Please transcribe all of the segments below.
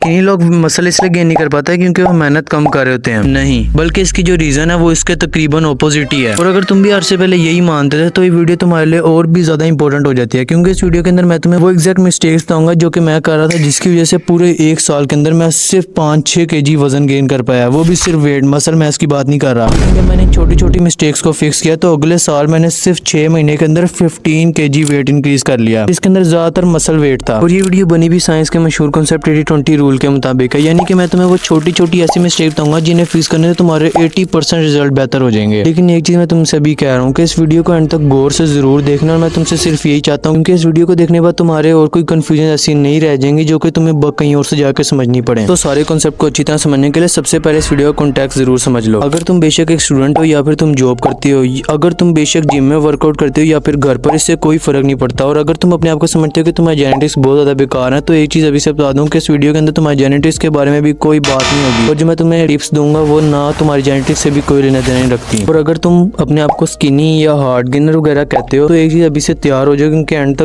किन्हीं लोग मसल इसलिए गेन नहीं कर पाते क्योंकि वो मेहनत कम कर रहे होते हैं, नहीं बल्कि इसकी जो रीजन है वो इसके तकरीबन ऑपोजिट ही है। और अगर तुम भी अर्से पहले यही मानते थे तो ये वीडियो तुम्हारे लिए और भी ज्यादा इंपॉर्टेंट हो जाती है, क्योंकि इस वीडियो के अंदर मैं तुम्हें वो एग्जैक्ट मिस्टेक्स बताऊंगा जो कि मैं कर रहा था, जिसकी वजह से पूरे एक साल के अंदर मैं सिर्फ 5-6 kg वजन गेन कर पाया, वो भी सिर्फ वेट मसल मैस की बात नहीं कर रहा। जब मैंने छोटी छोटी मिस्टेक्स को फिक्स किया तो अगले साल मैंने सिर्फ 6 महीने के अंदर 15 kg वेट इंक्रीज कर लिया, इसके अंदर ज्यादातर मसल वेट था। और ये वीडियो बनी भी साइंस के मशहूर कॉन्सेप्ट 80-20 रूल के मुताबिक है, यानी कि मैं तुम्हें वो छोटी छोटी ऐसी मिस्टेक बताऊंगा जिन्हें फिक्स करने से तुम्हारे 80% रिजल्ट बेहतर हो जाएंगे। लेकिन एक चीज मैं तुमसे भी कह रहा हूँ कि इस वीडियो को एंड तक गौर से जरूर देखना, और मैं तुमसे सिर्फ यही चाहता हूँ कि इस वीडियो को देखने के बाद तुम्हारे और कोई कंफ्यूजन ऐसी नहीं रह जाएंगी जो कि तुम्हें कहीं और से जाकर समझनी पड़े। तो सारे कॉन्सेप्ट को अच्छी तरह समझने के लिए सबसे पहले इस वीडियो का कॉन्टेक्स्ट जरूर समझ लो। अगर तुम बेशक एक स्टूडेंट हो या फिर तुम जॉब करती हो, अगर तुम बेशक जिम में वर्कआउट करते हो या फिर घर पर, इससे कोई फर्क नहीं पड़ता। और अगर तुम अपने आप को समझते हो कि तुम्हारी जेनेटिक्स बहुत ज्यादा बेकार है, तो एक चीज अभी से बता दूं कि इस वीडियो के अंदर तुम्हारी जेनेटिक्स के बारे में भी कोई बात नहीं होगी, और जो मैं तुम्हें टिप्स दूंगा वो ना तुम्हारी जेनेटिक्स से भी कोई लेना देना नहीं रखती। और अगर तुम अपने आप को स्किनी या हार्ड गेनर वगैरह कहते हो तो एक चीज अभी से तैयार हो जाओ, क्योंकि एंड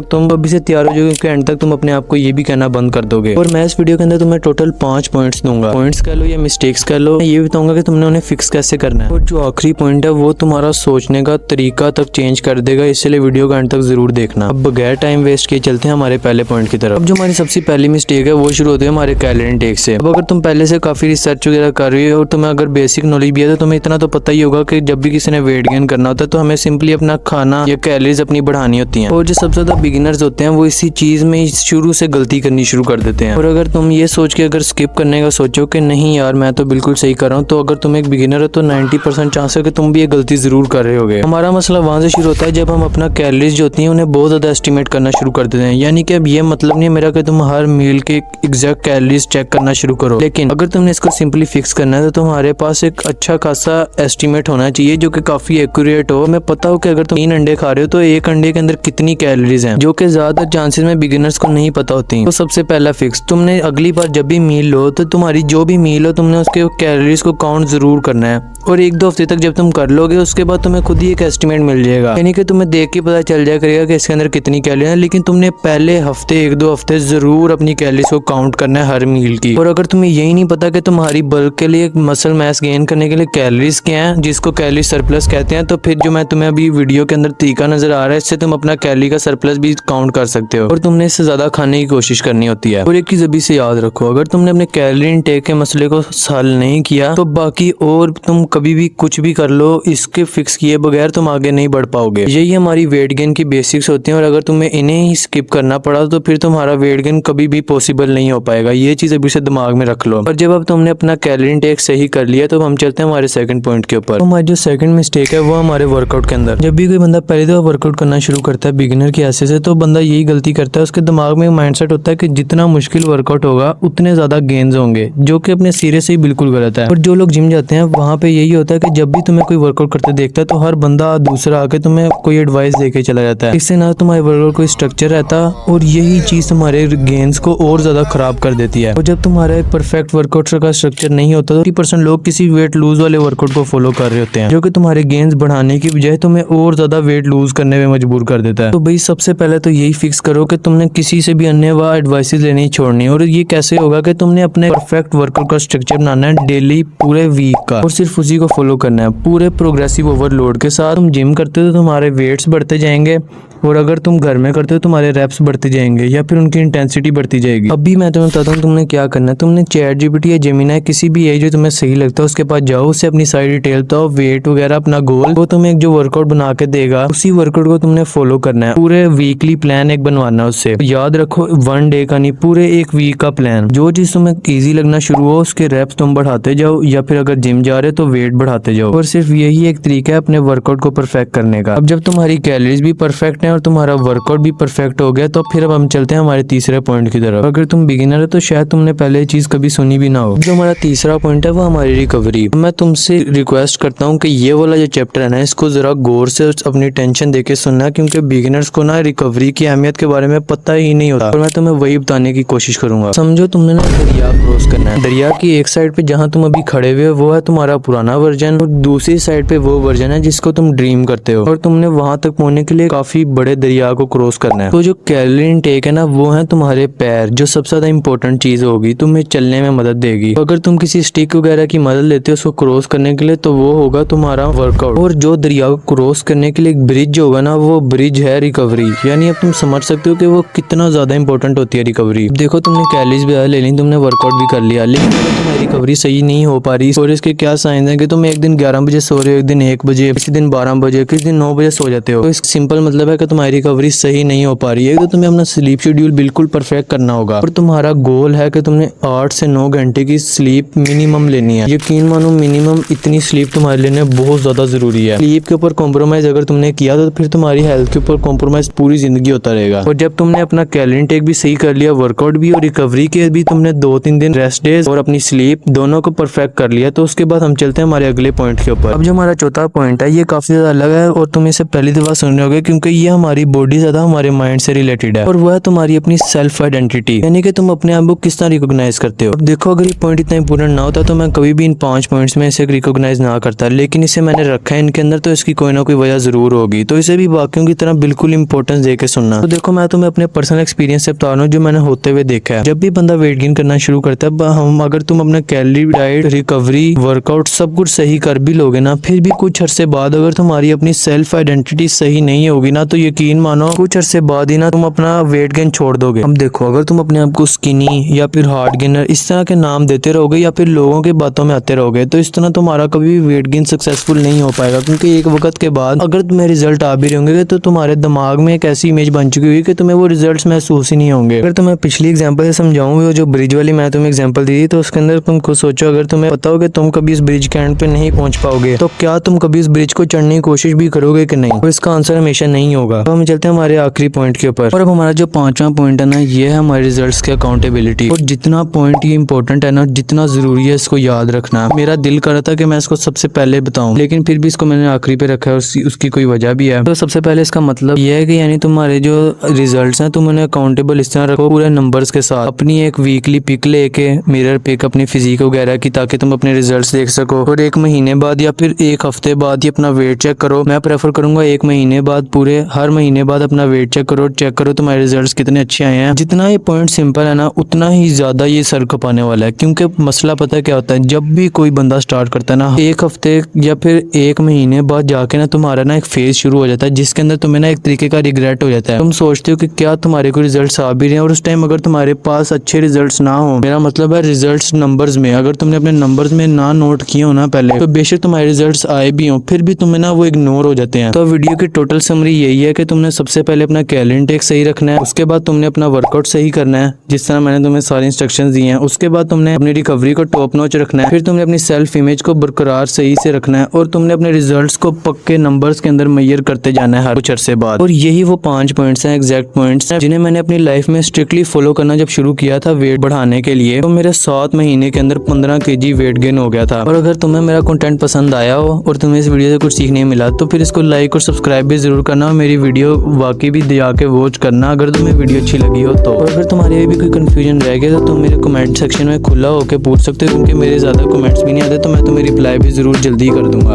तक तुम अपने आप को ये भी कहना बंद कर दोगे। और मैं इस वीडियो के अंदर तुम्हें टोटल 5 पॉइंट्स दूंगा, पॉइंट्स कह लो या मिस्टेक्स कह लो, ये भी बताऊंगा कि तुमने उन्हें फिक्स कैसे करना है। और जो आखिरी पॉइंट है वो तुम्हारा सोचने का तरीका तक चेंज कर देगा, इसलिए वीडियो का एंड तक जरूर देखना। अब बगैर टाइम वेस्ट किए चलते हैं हमारे पहले पॉइंट की तरफ। अब जो हमारी सबसे पहली मिस्टेक है वो शुरू होती है हमारे कैलोरी इनटेक से। अब अगर तुम पहले से काफी रिसर्च वगैरह कर रही हो और तुम्हें अगर बेसिक नॉलेज भी है तो तुम्हें इतना तो पता ही होगा कि जब भी किसी ने वेट गेन करना होता है तो हमें सिंपली अपना खाना या कैलोरीज अपनी बढ़ानी होती हैं। और जो सबसे ज्यादा बिगिनर्स होते हैं वो इसी चीज में शुरू से गलती करनी शुरू कर देते हैं। और अगर तुम ये सोच के अगर स्किप करने का सोचो कि नहीं यार मैं तो बिल्कुल सही कर रहा हूँ, तो अगर तुम एक बिगिनर हो तो 90% चांस है कि तुम भी ये गलती जरूर कर रहे होगे। हमारा मसला वहां से शुरू होता है जब हम अपना कैलोरीज जो होती हैं उन्हें बहुत ज्यादा एस्टिमेट करना शुरू कर देते हैं। यानी कि अब ये मतलब नहीं मेरा कि तुम हर मील के एग्जैक्ट कैलोरीज चेक करना शुरू करो, लेकिन अगर तुमने इसको सिंपली फिक्स करना है तो तुम्हारे पास एक अच्छा खासा एस्टिमेट होना चाहिए जो कि काफी एक्यूरेट हो। हमें पता हो कि अगर तुम 3 अंडे खा रहे हो तो एक अंडे के अंदर कितनी कैलोरीज हैं, जो कि ज्यादातर चांसेस में बिगिनर्स को नहीं पता होती। तो सबसे पहला फिक्स, तुमने अगली बार जब भी मील लो तो तुम्हारी जो भी मील हो तुमने उसके कैलोरीज को काउंट जरूर करना है। और 1-2 हफ्ते तक जब तुम कर लोगे उसके बाद तुम्हें खुद ही एक एस्टिमेट मिल जाएगा, यानी कि तुम्हें देख के पता चल जाया करेगा कि इसके अंदर कितनी कैलोरी है। लेकिन तुमने पहले हफ्ते 1-2 हफ्ते जरूर अपनी कैलोरीज को काउंट करना है हर मील की। और अगर तुम्हें यही नहीं पता कि तुम्हारी बल्क के लिए मसल मास गेन करने के लिए कैलोरीज क्या है, जिसको कैलोरी सरप्लस कहते हैं, तो फिर जो मैं तुम्हें अभी वीडियो के अंदर तरीका नजर आ रहा है इससे तुम अपना कैलोरी का सरप्लस भी काउंट कर सकते हो और तुमने इससे ज्यादा खाने की कोशिश करनी होती है। और एक चीज अभी से याद रखो, अगर तुमने अपने कैलोरी इनटेक के मसले को हल नहीं किया तो बाकी और तुम कभी भी कुछ भी कर लो, इसके फिक्स किए बगैर तुम आगे नहीं बढ़ पाओगे। यही हमारी वेट गेन की बेसिक्स होती हैं, और अगर तुम्हें इन्हें ही स्किप करना पड़ा तो फिर तुम्हारा वेट गेन कभी भी पॉसिबल नहीं हो पाएगा। ये चीज अभी से दिमाग में रख लो। और जब अब तुमने अपना कैलोरी इनटेक सही कर लिया तो हम चलते हैं हमारे सेकंड पॉइंट के ऊपर। हमारी जो सेकंड मिस्टेक है वो हमारे वर्कआउट के अंदर। जब भी कोई बंदा पहले दफा वर्कआउट करना शुरू करता है बिगिनर के हैसियत से, तो बंदा यही गलती करता है, उसके दिमाग में माइंडसेट होता है कि जितना मुश्किल वर्कआउट होगा उतने ज्यादा गेन्स होंगे, जो कि अपने सिरे से ही बिल्कुल गलत है। और जो लोग जिम जाते हैं वहां पे यही होता है कि जब भी तुम्हें कोई वर्कआउट करते देखता है तो हर बंदा दूसरा आके तुम्हें कोई एडवाइस देके चला जाता है। इससे ना तुम्हारे वर्कआउट कोई स्ट्रक्चर रहता और यही चीज तुम्हारे गेन्स को और ज्यादा खराब कर देती है। और जब तुम्हारे परफेक्ट वर्कआउट का स्ट्रक्चर नहीं होता तो 80% लोग किसी वेट लूज वाले वर्कआउट को फॉलो कर रहे होते हैं, जो कि तुम्हारे गेन्स बढ़ाने की बजाय तुम्हें और ज्यादा वेट लूज करने में मजबूर कर देता है। तो भाई सबसे पहले तो यही फिक्स करो कि तुमने किसी से भी अन्य व एडवाइसेस लेनी छोड़नी। और ये कैसे होगा कि तुमने अपने परफेक्ट वर्कआउट का स्ट्रक्चर बनाना है डेली पूरे वीक का, और सिर्फ उसी को फॉलो करना है पूरे प्रोग्रेसिव ओवरलोड के साथ। तुम जिम करते हो तो तुम्हारे वेट्स बढ़ते जाएंगे, और अगर तुम घर में करते हो तुम्हारे रेप्स बढ़ते जाएंगे या फिर उनकी इंटेंसिटी बढ़ती जाएगी। अभी मैं तुम्हें बताता हूँ तुमने क्या करना है। तुमने चैट जीपीटी या जेमिनी किसी भी है जो तुम्हें सही लगता है उसके पास जाओ, उससे अपनी सारी डिटेल बताओ, वेट वगैरह अपना गोल, वो तुम्हें एक जो वर्कआउट बना के देगा उसी वर्कआउट को तुमने फॉलो करना है। पूरे वीकली प्लान एक बनवाना है उससे, याद रखो 1 डे का नहीं, पूरे 1 वीक का प्लान। जो चीज तुम्हें ईजी लगना शुरू हो उसके रेप्स तुम बढ़ाते जाओ, या फिर अगर जिम जा रहे तो वेट बढ़ाते जाओ। और सिर्फ यही एक तरीका है अपने वर्कआउट को परफेक्ट करने का। अब जब तुम्हारी कैलोरीज भी परफेक्ट है और तुम्हारा वर्कआउट भी परफेक्ट हो गया तो फिर अब हम चलते हैं हमारे तीसरे पॉइंट की तरफ। अगर तुम बिगिनर हो तो शायद तुमने पहले ये चीज कभी सुनी भी ना हो। जो हमारा तीसरा पॉइंट है वो हमारी रिकवरी। मैं तुमसे रिक्वेस्ट करता हूँ कि ये वाला जो चैप्टर है ना इसको जरा गौर से अपनी टेंशन देके सुनना, क्योंकि बिगिनर्स को ना रिकवरी की अहमियत के बारे में पता ही नहीं होता, और मैं तुम्हें वही बताने की कोशिश करूंगा। समझो तुमने ना दरिया क्रॉस करना है। दरिया की एक साइड पे जहाँ तुम अभी खड़े हुए हो वो है तुम्हारा पुराना वर्जन, और दूसरी साइड पे वो वर्जन है जिसको तुम ड्रीम करते हो, और तुमने वहां तक पहुंचने के लिए काफी बड़े दरिया को क्रॉस करना है। तो जो कैलोरी इनटेक है ना वो है तुम्हारे पैर, जो सबसे ज्यादा इंपॉर्टेंट चीज होगी, तुम्हें चलने में मदद देगी। तो अगर तुम किसी स्टिक वगैरह की मदद लेते हो उसको क्रॉस करने के लिए, तो वो होगा तुम्हारा वर्कआउट। और जो दरिया को क्रॉस करने के लिए एक ब्रिज होगा ना, वो ब्रिज है रिकवरी। यानी अब तुम समझ सकते हो कि वो कितना ज्यादा इंपॉर्टेंट होती है रिकवरी। देखो तुमने कैलोरीज भी ले ली, तुमने वर्कआउट भी कर लिया, लेकिन अगर तुम्हारी रिकवरी सही नहीं हो पा रही, और इसके क्या साइन है कि तुम एक दिन 11 बजे सो रहे हो, एक दिन 1 बजे, किसी दिन 12 बजे, किसी दिन 9 बजे सो जाते हो। तो इसका सिंपल मतलब है कि तुम्हारी रिकवरी सही नहीं हो पा रही है। तो तुम्हें अपना स्लीप शेड्यूल बिल्कुल परफेक्ट करना होगा, और तुम्हारा गोल है कि तुमने 8 से 9 घंटे की स्लीप मिनिमम लेनी है। यकीन मानो मिनिमम इतनी स्लीप तुम्हारे लिए बहुत ज्यादा जरूरी है। स्लीप के ऊपर कॉम्प्रोमाइज अगर तुमने किया तो फिर तुम्हारी हेल्थ के ऊपर कॉम्प्रोमाइज पूरी जिंदगी होता रहेगा। और जब तुमने अपना कैलोरी इनटेक भी सही कर लिया, वर्कआउट भी और रिकवरी के भी तुमने 2-3 दिन रेस्ट डेज और अपनी स्लीप दोनों को परफेक्ट कर लिया, तो उसके बाद हम चलते हैं हमारे अगले पॉइंट के ऊपर। अब जो हमारा चौथा पॉइंट है ये काफी ज्यादा अलग है, और तुम इसे पहली दफा सुन रहे होगे क्योंकि ये हमारी बॉडी ज्यादा हमारे माइंड से रिलेटेड है, और वो है तुम्हारी अपनी सेल्फ आइडेंटिटी। यानी कि तुम अपने आप को किस तरह रिकॉग्नाइज करते हो। अब देखो अगर ये पॉइंट इतना इंपोर्टेंट ना होता तो मैं कभी भी इन 5 पॉइंट्स में इसे रिकॉग्नाइज ना करता, लेकिन इसे मैंने रखा है इनके अंदर, तो इसकी कोई ना कोई वजह जरूर होगी। तो इसे भी बाकियों की तरह बिल्कुल इंपॉर्टेंस देके सुनना। तो देखो मैं तुम्हें अपने पर्सनल एक्सपीरियंस से बता रहा हूँ जो मैंने होते हुए देखा है। जब भी बंदा वेट गेन करना शुरू करता है, हम अगर तुम अपना कैलोरी डाइट, रिकवरी, वर्कआउट सब कुछ सही कर भी लोगे ना, फिर भी कुछ अरसे बाद अगर तुम्हारी अपनी सेल्फ आइडेंटिटी सही नहीं होगी ना, तो यकीन मानो कुछ अरसे बाद ही ना तुम अपना वेट गेन छोड़ दोगे। अब देखो अगर तुम अपने आप को स्किनी या फिर हार्ड गेनर इस तरह के नाम देते रहोगे या फिर लोगों के बातों में आते रहोगे, तो इस तरह तुम्हारा कभी भी वेट गेन सक्सेसफुल नहीं हो पाएगा। क्योंकि एक वक्त के बाद अगर तुम्हें रिजल्ट आ भी रहे होंगे तो तुम्हारे दिमाग में एक ऐसी इमेज बन चुकी होगी कि तुम्हें वो रिजल्ट्स महसूस ही नहीं होंगे। अगर तुम्हें पिछली एग्जांपल से समझाऊं, वो जो ब्रिज वाली मैं तुम्हें एग्जांपल दी थी, तो उसके अंदर तुम खुद सोचो अगर तुम्हें पता हो कि तुम कभी इस ब्रिज के एंड पे नहीं पहुंच पाओगे, तो क्या तुम कभी इस ब्रिज को चढ़ने की कोशिश भी करोगे कि नहीं? तो इसका आंसर हमेशा नहीं होगा। तो हम चलते हैं हमारे आखिरी पॉइंट के ऊपर। और अब हमारा जो 5वां पॉइंट है ना, ये है हमारे रिजल्ट्स की अकाउंटेबिलिटी। और जितना पॉइंट ये इंपॉर्टेंट है ना, जितना जरूरी है इसको याद रखना। मेरा दिल कर रहा था कि मैं इसको सबसे पहले बताऊं, लेकिन फिर भी इसको मैंने आखिरी पे रखा है, उसकी कोई वजह भी है। तो सबसे पहले इसका मतलब यह है कि यानी तुम्हारे जो रिजल्ट्स हैं तुम उन्हें अकाउंटेबल इस तरह रखो पूरे नंबर्स के साथ। अपनी एक वीकली पिक लेके मिरर पिक अपनी फिजिक वगैरह की, ताकि तुम अपने रिजल्ट्स देख सको। और 1 महीने बाद या फिर 1 हफ्ते बाद ही अपना वेट चेक करो। मैं प्रेफर करूंगा 1 महीने बाद, पूरे हर महीने बाद अपना वेट चेक करो तुम्हारे रिजल्ट्स कितने अच्छे आए हैं। जितना ये पॉइंट सिंपल है ना, उतना ही ज्यादा ये सर खपाने वाला है। क्योंकि मसला पता है क्या होता है, जब भी कोई बंदा स्टार्ट करता है ना, 1 हफ्ते या फिर 1 महीने बाद जाके ना तुम्हारा ना एक फेज शुरू हो जाता है, जिसके अंदर तुम्हें ना एक तरीके का रिग्रेट हो जाता है। तुम सोचते हो कि क्या तुम्हारे को रिजल्ट्स आ भी रहे हैं, और उस टाइम अगर तुम्हारे पास अच्छे रिजल्ट्स ना हो, मेरा मतलब है रिजल्ट्स नंबर्स में, अगर तुमने अपने नंबर्स में ना नोट किए हो ना पहले, तो बेशक तुम्हारे रिजल्ट्स आए भी हो, फिर भी तुम्हें ना वो इग्नोर हो जाते हैं। तो वीडियो की टोटल समरी यही है कि तुमने सबसे पहले अपना कैलोरी इनटेक सही रखना है, उसके बाद तुमने अपना वर्कआउट सही करना है जिस तरह मैंने तुम्हें सारे इंस्ट्रक्शंस दिए हैं, उसके बाद तुमने अपनी रिकवरी को टॉप नॉच रखना है, फिर तुमने अपनी सेल्फ इमेज को बरकरार सही से रखना है, और तुमने अपने रिजल्ट्स को पक्के नंबर्स के अंदर मेजर करते जाना है हर कुछ अरसे बाद। और यही वो 5 पॉइंट्स हैं, एग्जैक्ट पॉइंट्स हैं, जिन्हें मैंने अपनी लाइफ में स्ट्रिक्टली फॉलो करना जब शुरू किया था वेट बढ़ाने के लिए, तो मेरे 7 महीने के अंदर 15 kg वेट गेन हो गया था। और अगर तुम्हें मेरा कंटेंट पसंद आया हो और तुम्हें इस वीडियो से कुछ सीखने मिला, तो फिर इसको लाइक और सब्सक्राइब भी जरूर करना, और मेरी वीडियो वाकई भी दिया के वॉच करना अगर तुम्हें वीडियो अच्छी लगी हो तो। और अगर तुम्हारे भी कोई कंफ्यूजन रह गया तो तुम मेरे कमेंट सेक्शन में खुला होकर पूछ सकते हो, क्योंकि मेरे ज्यादा कमेंट्स भी नहीं आते, तो मैं तुम्हें रिप्लाई भी जरूर जल्दी कर दूंगा।